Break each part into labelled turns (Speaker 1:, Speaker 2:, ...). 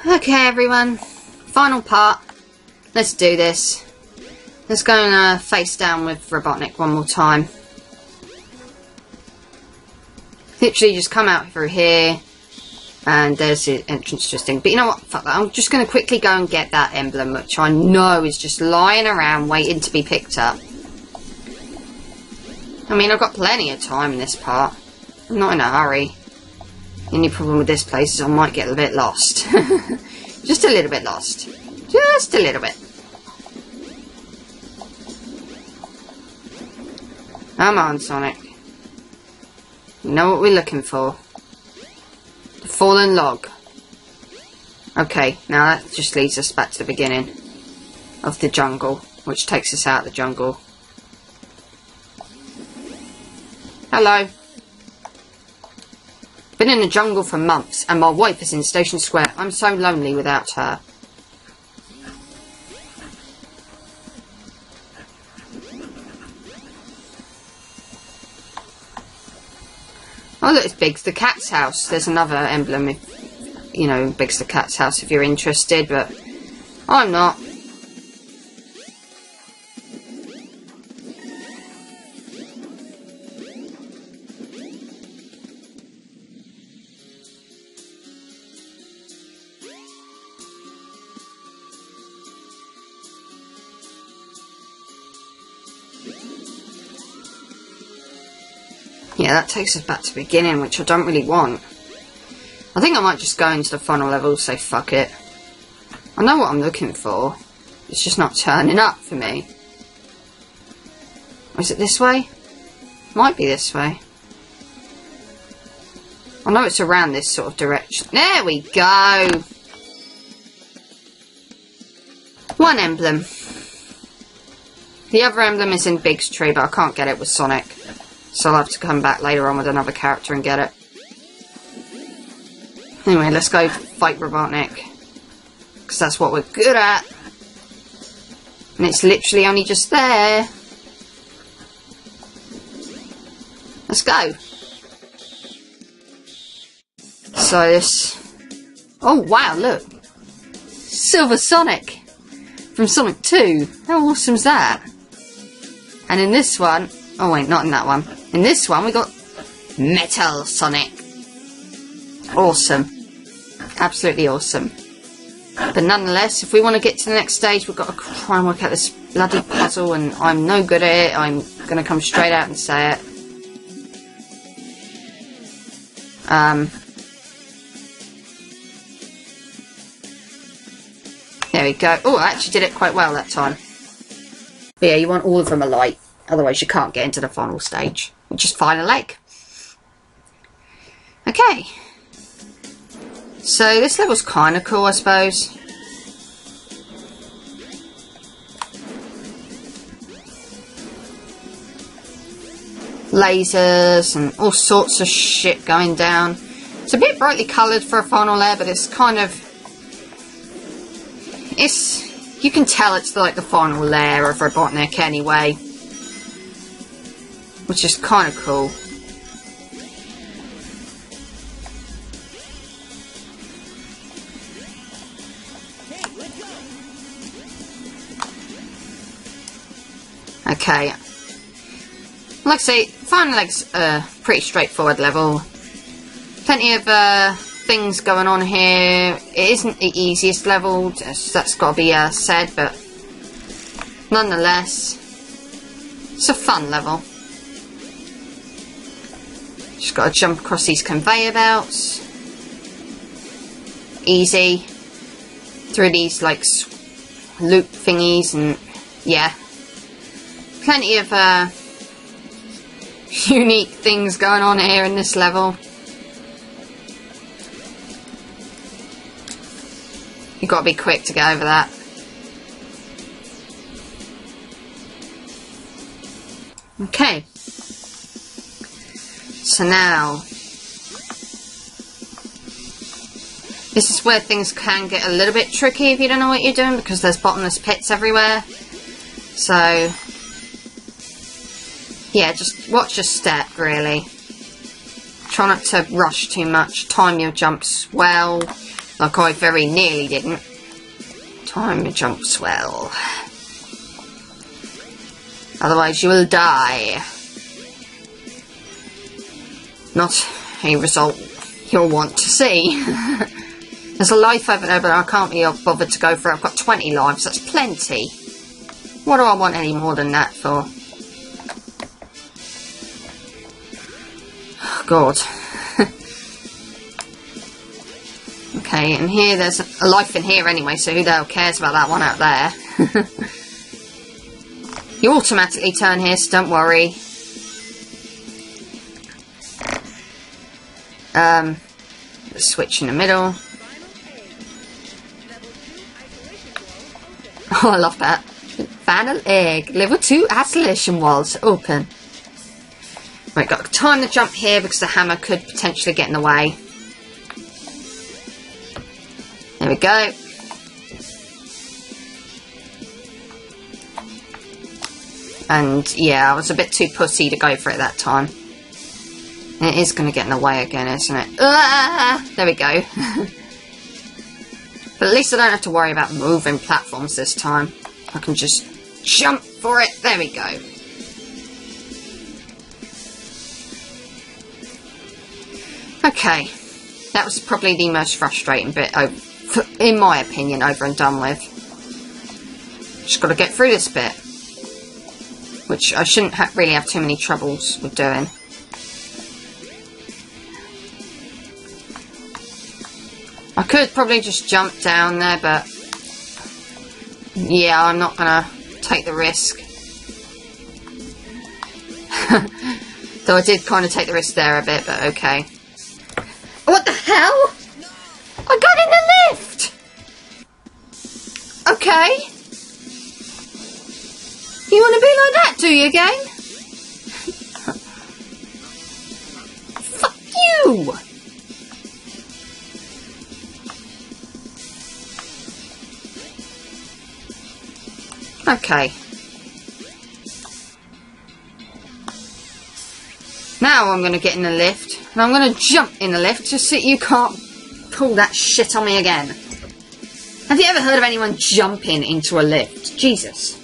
Speaker 1: Okay, everyone. Final part. Let's do this. Let's go and face down with Robotnik one more time. Literally just come out through here. And there's the entrance to this thing. But you know what? Fuck that. I'm just going to quickly go and get that emblem, which I know is just lying around waiting to be picked up. I mean, I've got plenty of time in this part. I'm not in a hurry. The only problem with this place is I might get a bit lost. Just a little bit lost. Just a little bit. Come on, Sonic. You know what we're looking for. The fallen log. Okay, now that just leads us back to the beginning of the jungle, which takes us out of the jungle. Hello. Been in the jungle for months, and my wife is in Station Square. I'm so lonely without her. Oh look, it's Biggs the Cat's house. There's another emblem, if, you know, Biggs the Cat's house if you're interested, but I'm not. Yeah, that takes us back to the beginning, which I don't really want. I think I might just go into the final level, say fuck it. I know what I'm looking for. It's just not turning up for me. Or is it this way? Might be this way. I know it's around this sort of direction. There we go! One emblem. The other emblem is in Big's tree, but I can't get it with Sonic. So I'll have to come back later on with another character and get it. Anyway, let's go fight Robotnik. Because that's what we're good at. And it's literally only just there. Let's go. So this... Oh wow, look. Silver Sonic. From Sonic 2. How awesome's that? And in this one... Oh wait, not in that one. In this one we got Metal Sonic. Awesome. Absolutely awesome. But nonetheless, if we want to get to the next stage, we've got to try and work out this bloody puzzle, and I'm no good at it. I'm going to come straight out and say it. There we go. Oh, I actually did it quite well that time. But yeah, you want all of them alight. Otherwise you can't get into the final stage, which is final egg. Okay. So this level's kind of cool, I suppose. Lasers and all sorts of shit going down. It's a bit brightly coloured for a final layer, but it's kind of... You can tell it's like the final layer of Robotnik anyway. Which is kind of cool. Okay. Like I say, final leg's a pretty straightforward level. Plenty of things going on here. It isn't the easiest level, that's got to be said, but nonetheless, it's a fun level. Just got to jump across these conveyor belts. Easy. Through these, like, loop thingies, and yeah. Plenty of unique things going on here in this level. You've got to be quick to get over that. Okay. So now, this is where things can get a little bit tricky if you don't know what you're doing, because there's bottomless pits everywhere. So, yeah, just watch your step, really. Try not to rush too much. Time your jumps well. Like I very nearly didn't. Time to jump swell. Otherwise you will die. Not a result you'll want to see. There's a life over there, but I can't be bothered to go for it. I've got 20 lives, that's plenty. What do I want any more than that for? Oh, God. Okay, and here there's a life in here anyway, so who the hell cares about that one out there? You automatically turn here, so don't worry. Switch in the middle. Oh, I love that. Final egg. Level 2 isolation walls open. Right, got time to jump here because the hammer could potentially get in the way. There we go. And yeah, I was a bit too pussy to go for it that time. And it is going to get in the way again, isn't it? There we go. But at least I don't have to worry about moving platforms this time. I can just jump for it. There we go. Okay. That was probably the most frustrating bit, in my opinion, over and done with. Just got to get through this bit. Which I shouldn't really have too many troubles with doing. I could probably just jump down there, but yeah, I'm not gonna take the risk. Though I did kind of take the risk there a bit, but okay. What the hell? I got in the lift! Okay. You want to be like that, do you, gang? Fuck you! Okay. Now I'm going to get in the lift. And I'm going to jump in the lift just so you can't pull that shit on me again. Have you ever heard of anyone jumping into a lift? Jesus.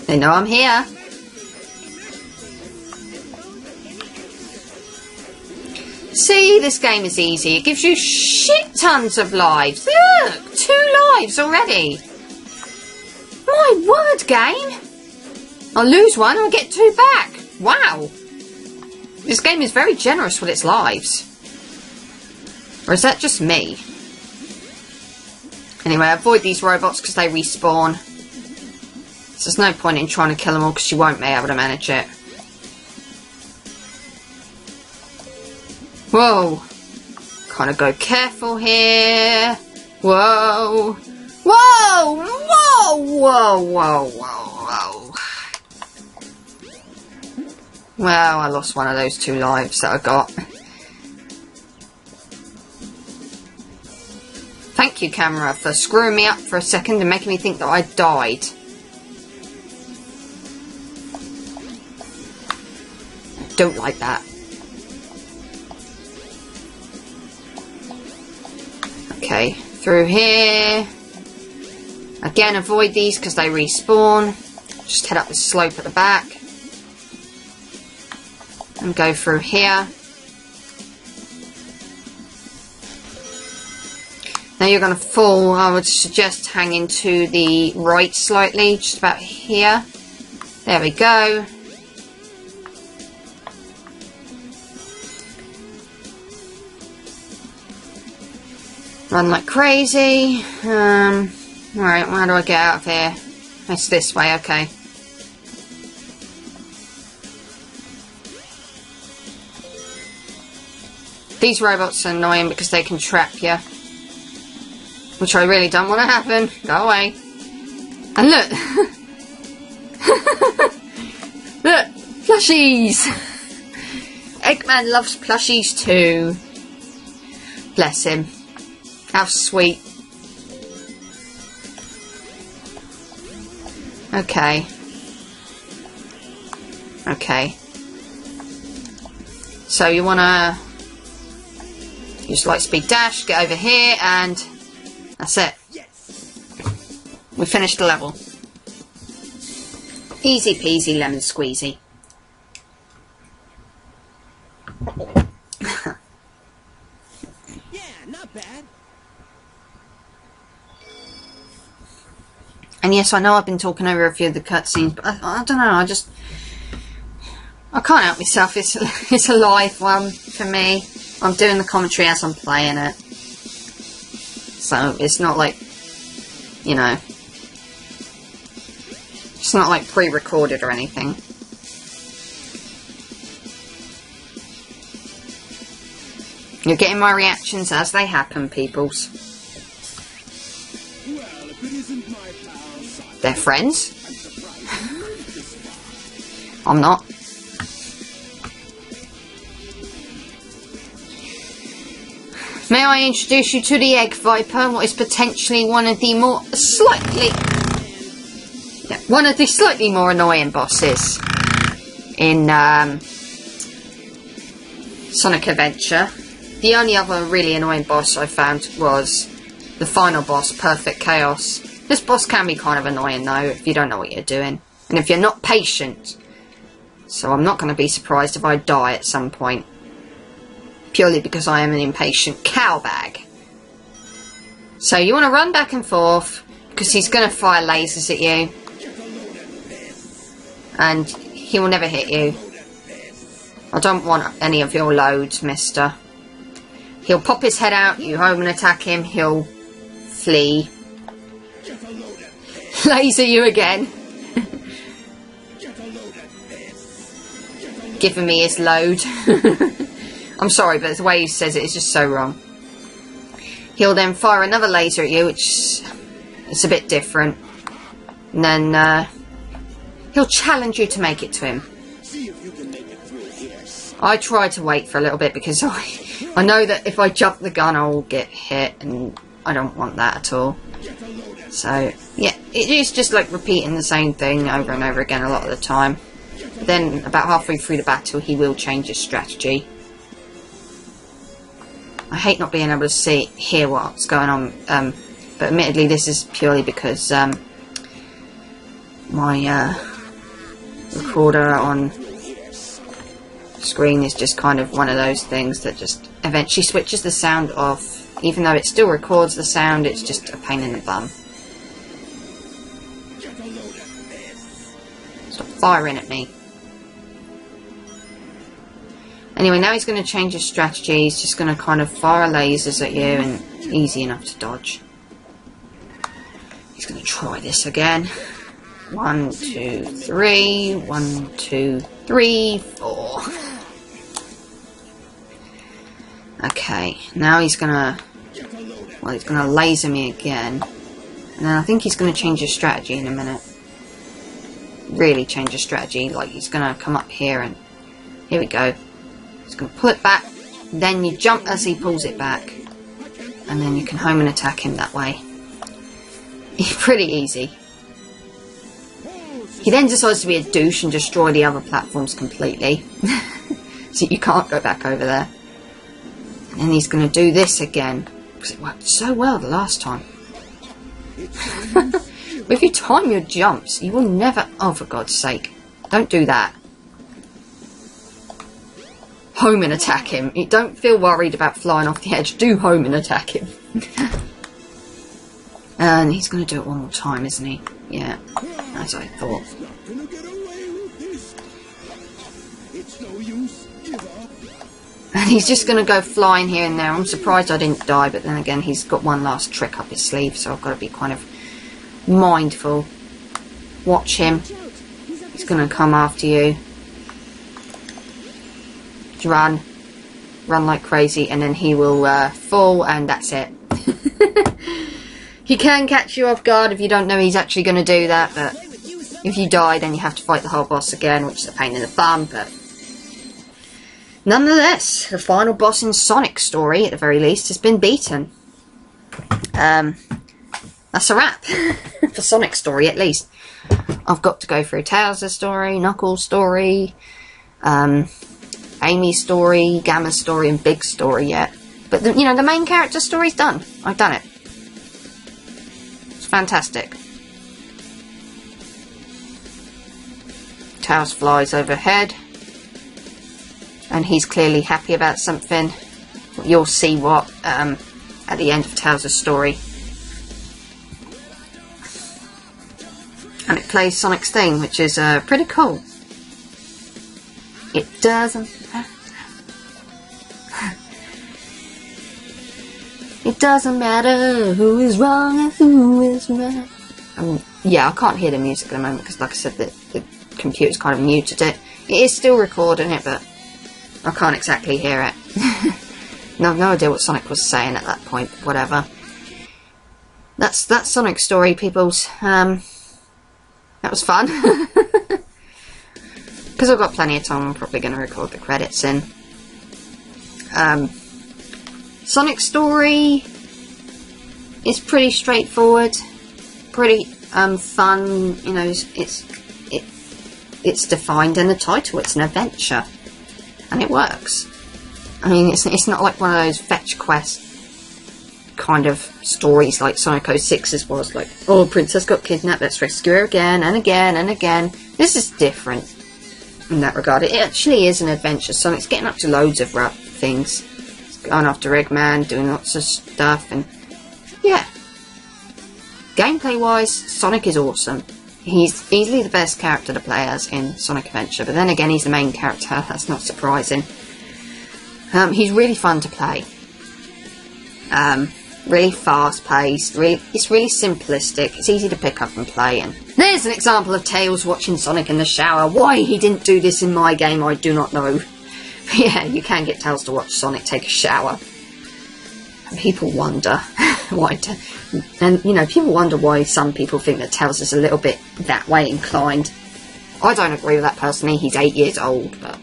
Speaker 1: They know I'm here. See, this game is easy. It gives you shit tons of lives. Look, 2 lives already. My word, game. I'll lose 1 and I'll get 2 back. Wow. This game is very generous with its lives. Or is that just me? Anyway, avoid these robots because they respawn. So there's no point in trying to kill them all because you won't be able to manage it. Whoa. Kind of go careful here. Whoa. Whoa! Whoa! Whoa! Whoa! Whoa! Whoa! Well, I lost one of those 2 lives that I got. Thank you, camera, for screwing me up for a second and making me think that I died. I don't like that. Okay, through here. Again, avoid these because they respawn. Just head up the slope at the back. And go through here. Now you're going to fall. I would suggest hanging to the right slightly, just about here. There we go. Run like crazy. Alright, how do I get out of here? It's this way, okay. These robots are annoying because they can trap you. Which I really don't want to happen. Go away. And look! Look! Plushies! Eggman loves plushies too. Bless him. How sweet. Okay. Okay. So you want to use light speed dash, get over here, and that's it. We finished the level. Easy peasy lemon squeezy.
Speaker 2: Yeah, not bad.
Speaker 1: And yes, I know I've been talking over a few of the cutscenes, but I don't know, I can't help myself. It's a live one for me. I'm doing the commentary as I'm playing it. So it's not like, you know, it's not like pre-recorded or anything. You're getting my reactions as they happen, peoples.
Speaker 2: Well, if it isn't my pal, son,
Speaker 1: They're friends.
Speaker 2: I'm surprised you made it this far.
Speaker 1: I'm not. May I introduce you to the Egg Viper, what is potentially one of the slightly more annoying bosses in Sonic Adventure. The only other really annoying boss I found was the final boss, Perfect Chaos. This boss can be kind of annoying though if you don't know what you're doing and if you're not patient. So I'm not going to be surprised if I die at some point. Purely because I am an impatient cowbag. So you want to run back and forth because he's going to fire lasers at you. And he will never hit you. I don't want any of your loads, mister. He'll pop his head out, you home and attack him, he'll flee. Laser you again. Giving me his load. I'm sorry, but the way he says it is just so wrong. He'll then fire another laser at you, which is a bit different. And then he'll challenge you to make it to him.
Speaker 2: See if you can make it through here.
Speaker 1: I try to wait for a little bit because I know that if I jump the gun I'll get hit and I don't want that at all. So yeah, it is just like repeating the same thing over and over again a lot of the time. But then about halfway through the battle he will change his strategy. I hate not being able to hear what's going on, but admittedly this is purely because my recorder on screen is just kind of one of those things that just eventually switches the sound off. Even though it still records the sound, it's just a pain in the bum. Stop firing at me. Anyway, now he's going to change his strategy. He's just going to kind of fire lasers at you and easy enough to dodge. He's going to try this again. 1, 2, 3. 1, 2, 3, 4. Okay, now he's going to... Well, he's going to laser me again. And then I think he's going to change his strategy in a minute. Really change his strategy. Like, he's going to come up here and... Here we go. He's going to pull it back, then you jump as he pulls it back, and then you can home and attack him that way. Pretty easy. He then decides to be a douche and destroy the other platforms completely, so you can't go back over there. And then he's going to do this again, because it worked so well the last time. If you time your jumps, you will never... Oh, for God's sake. Don't do that. Home and attack him. You don't feel worried about flying off the edge. Do home and attack him. And he's going to do it one more time, isn't he? Yeah, as I thought. And he's just going to go flying here and there. I'm surprised I didn't die, but then again, he's got one last trick up his sleeve, so I've got to be kind of mindful. Watch him. He's going to come after you. Run like crazy, and then he will fall, and that's it. He can catch you off guard if you don't know he's actually going to do that, but if you die then you have to fight the whole boss again, which is a pain in the bum, but nonetheless, the final boss in Sonic's story, at the very least, has been beaten. That's a wrap. For Sonic's story, at least. I've got to go through Tails' story, Knuckles' story, Amy's story, Gamma's story, and Big's story yet. But, the main character story's done. I've done it. It's fantastic. Tails flies overhead. And he's clearly happy about something. You'll see what at the end of Tails' story. And it plays Sonic's theme, which is pretty cool. It doesn't matter. It doesn't matter who is wrong and who is right. Yeah, I can't hear the music at the moment because, like I said, the computer's kind of muted it. It is still recording it, but I can't exactly hear it. No, I've no idea what Sonic was saying at that point. Whatever. That's Sonic's story, peoples. That was fun. Because I've got plenty of time, I'm probably going to record the credits in. Sonic's story is pretty straightforward, pretty fun. It's defined in the title. It's an adventure, and it works. I mean, it's not like one of those fetch quest kind of stories like Sonic 06's was, like, oh, Princess got kidnapped, let's rescue her again and again and again. This is different in that regard. It actually is an adventure. Sonic's getting up to loads of rough things. He's going after Eggman, doing lots of stuff, and yeah. Gameplay wise, Sonic is awesome. He's easily the best character to play as in Sonic Adventure, but then again, he's the main character. That's not surprising. He's really fun to play. Really fast paced. It's really simplistic. It's easy to pick up and play. And there's an example of Tails watching Sonic in the shower. Why he didn't do this in my game, I do not know. But yeah, you can get Tails to watch Sonic take a shower. And people wonder why. People wonder why some people think that Tails is a little bit that way inclined. I don't agree with that personally. He's 8 years old, but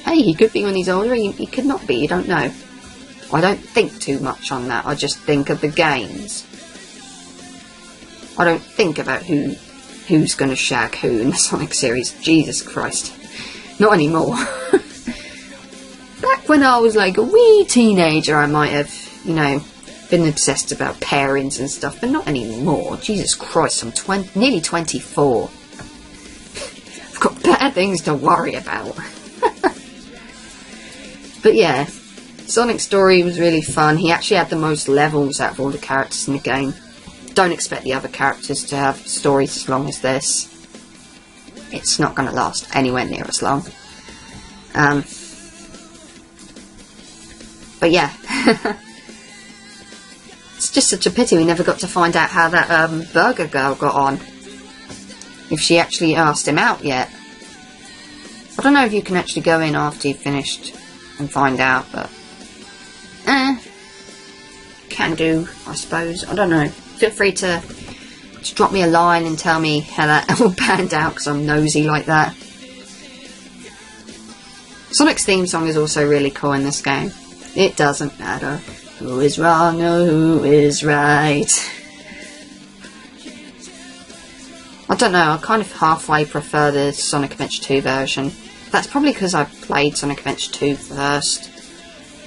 Speaker 1: hey, he could be when he's older. He could not be. You don't know. I don't think too much on that. I just think of the games. I don't think about who's going to shag who in the Sonic series. Jesus Christ. Not anymore. Back when I was like a wee teenager, I might have, been obsessed about pairings and stuff, but not anymore. Jesus Christ, I'm nearly 24. I've got better things to worry about. But yeah, Sonic's story was really fun. He actually had the most levels out of all the characters in the game. Don't expect the other characters to have stories as long as this. It's not going to last anywhere near as long. But yeah. It's just such a pity we never got to find out how that burger girl got on. If she actually asked him out yet. I don't know if you can actually go in after you've finished and find out, but can do, I suppose. I don't know. Feel free to drop me a line and tell me how that all panned out, because I'm nosy like that. Sonic's theme song is also really cool in this game. It doesn't matter who is wrong or who is right. I don't know, I kind of halfway prefer the Sonic Adventure 2 version. That's probably because I played Sonic Adventure 2 first.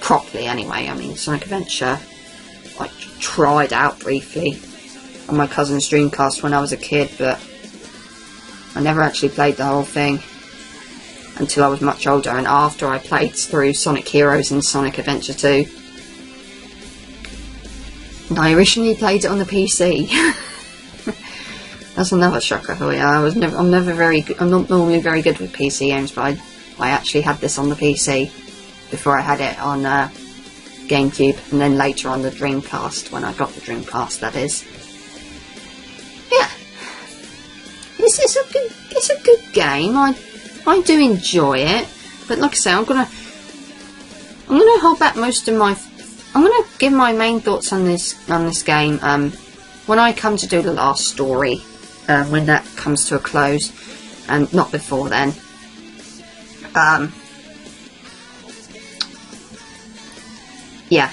Speaker 1: Properly anyway. I mean, Sonic Adventure I tried out briefly on my cousin's Dreamcast when I was a kid, but I never actually played the whole thing until I was much older, and after I played through Sonic Heroes and Sonic Adventure 2. And I originally played it on the PC. That's another shocker for you. I'm not normally very good with PC games, but I actually had this on the PC before I had it on GameCube, and then later on the Dreamcast, when I got the Dreamcast, that is. Yeah. It's a good game. I do enjoy it, but like I say, I'm gonna hold back most of my. I'm gonna give my main thoughts on this game when I come to do the last story, when that comes to a close, and not before then. Yeah.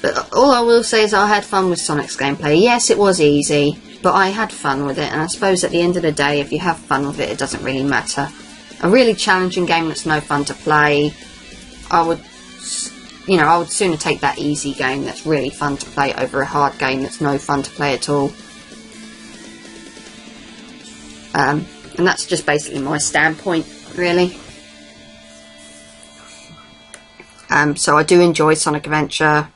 Speaker 1: But all I will say is I had fun with Sonic's gameplay. Yes, it was easy, but I had fun with it, and I suppose at the end of the day, if you have fun with it, it doesn't really matter. A really challenging game that's no fun to play, I would sooner take that easy game that's really fun to play over a hard game that's no fun to play at all. And that's just basically my standpoint, really. So I do enjoy Sonic Adventure,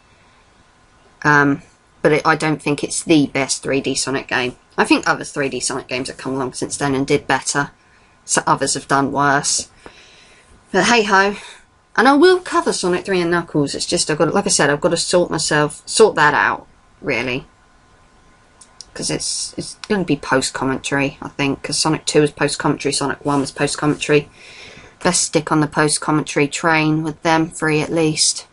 Speaker 1: but I don't think it's the best 3D Sonic game. I think other 3D Sonic games have come along since then and did better. So others have done worse. But hey ho. And I will cover Sonic 3 and Knuckles. It's just, like I said, I've got to sort that out, really. Because it's going to be post-commentary, I think. Because Sonic 2 is post-commentary, Sonic 1 was post-commentary. Best stick on the post-commentary train with them three at least.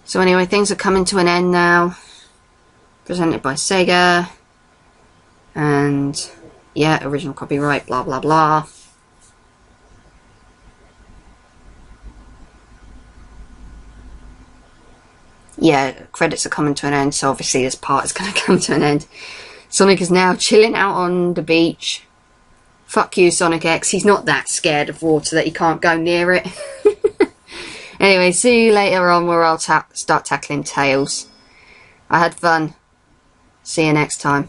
Speaker 1: So anyway, things are coming to an end now. Presented by Sega. And, yeah, original copyright, blah blah blah. Yeah, credits are coming to an end, so obviously this part is going to come to an end. Sonic is now chilling out on the beach. Fuck you, Sonic X. He's not that scared of water that he can't go near it. Anyway, see you later on where I'll start tackling Tails. I had fun. See you next time.